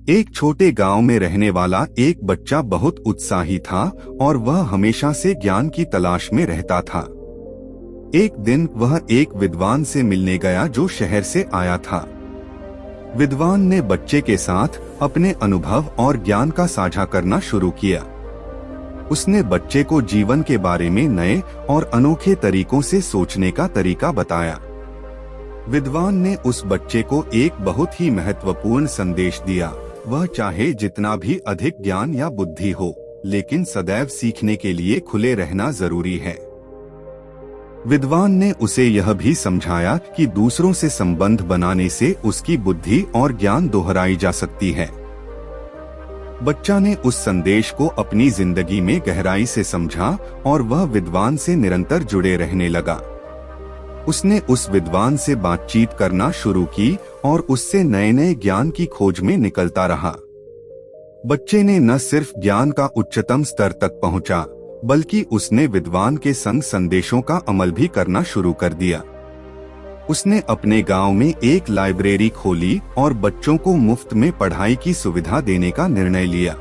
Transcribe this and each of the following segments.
एक छोटे गांव में रहने वाला एक बच्चा बहुत उत्साही था और वह हमेशा से ज्ञान की तलाश में रहता था। एक दिन वह एक विद्वान से मिलने गया जो शहर से आया था। विद्वान ने बच्चे के साथ अपने अनुभव और ज्ञान का साझा करना शुरू किया। उसने बच्चे को जीवन के बारे में नए और अनोखे तरीकों से सोचने का तरीका बताया। विद्वान ने उस बच्चे को एक बहुत ही महत्वपूर्ण संदेश दिया। वह चाहे जितना भी अधिक ज्ञान या बुद्धि हो, लेकिन सदैव सीखने के लिए खुले रहना जरूरी है। विद्वान ने उसे यह भी समझाया कि दूसरों से संबंध बनाने से उसकी बुद्धि और ज्ञान दोहराई जा सकती है। बच्चा ने उस संदेश को अपनी जिंदगी में गहराई से समझा और वह विद्वान से निरंतर जुड़े रहने लगा। उसने उस विद्वान से बातचीत करना शुरू की और उससे नए नए ज्ञान की खोज में निकलता रहा। बच्चे ने न सिर्फ ज्ञान का उच्चतम स्तर तक पहुंचा, बल्कि उसने विद्वान के संग संदेशों का अमल भी करना शुरू कर दिया। उसने अपने गांव में एक लाइब्रेरी खोली और बच्चों को मुफ्त में पढ़ाई की सुविधा देने का निर्णय लिया।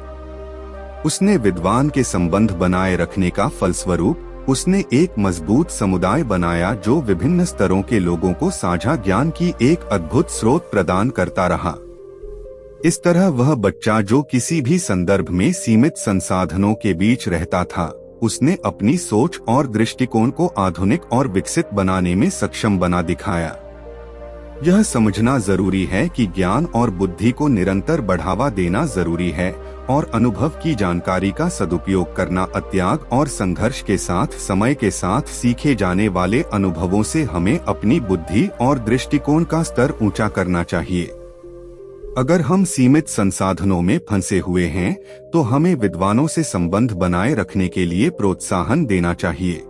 उसने विद्वान के संबंध बनाए रखने का फलस्वरूप उसने एक मजबूत समुदाय बनाया जो विभिन्न स्तरों के लोगों को साझा ज्ञान की एक अद्भुत स्रोत प्रदान करता रहा। इस तरह वह बच्चा जो किसी भी संदर्भ में सीमित संसाधनों के बीच रहता था, उसने अपनी सोच और दृष्टिकोण को आधुनिक और विकसित बनाने में सक्षम बना दिखाया। यह समझना जरूरी है कि ज्ञान और बुद्धि को निरंतर बढ़ावा देना जरूरी है और अनुभव की जानकारी का सदुपयोग करना अत्याग और संघर्ष के साथ समय के साथ सीखे जाने वाले अनुभवों से हमें अपनी बुद्धि और दृष्टिकोण का स्तर ऊंचा करना चाहिए। अगर हम सीमित संसाधनों में फंसे हुए हैं, तो हमें विद्वानों से संबंध बनाए रखने के लिए प्रोत्साहन देना चाहिए।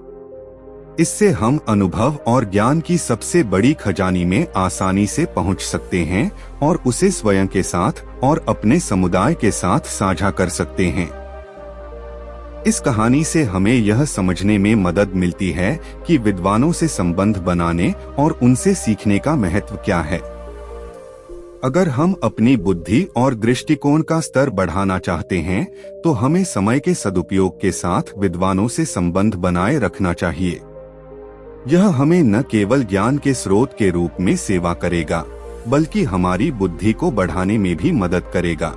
इससे हम अनुभव और ज्ञान की सबसे बड़ी खजानी में आसानी से पहुंच सकते हैं और उसे स्वयं के साथ और अपने समुदाय के साथ साझा कर सकते हैं। इस कहानी से हमें यह समझने में मदद मिलती है कि विद्वानों से संबंध बनाने और उनसे सीखने का महत्व क्या है। अगर हम अपनी बुद्धि और दृष्टिकोण का स्तर बढ़ाना चाहते हैं, तो हमें समय के सदुपयोग के साथ विद्वानों से संबंध बनाए रखना चाहिए। यह हमें न केवल ज्ञान के स्रोत के रूप में सेवा करेगा, बल्कि हमारी बुद्धि को बढ़ाने में भी मदद करेगा।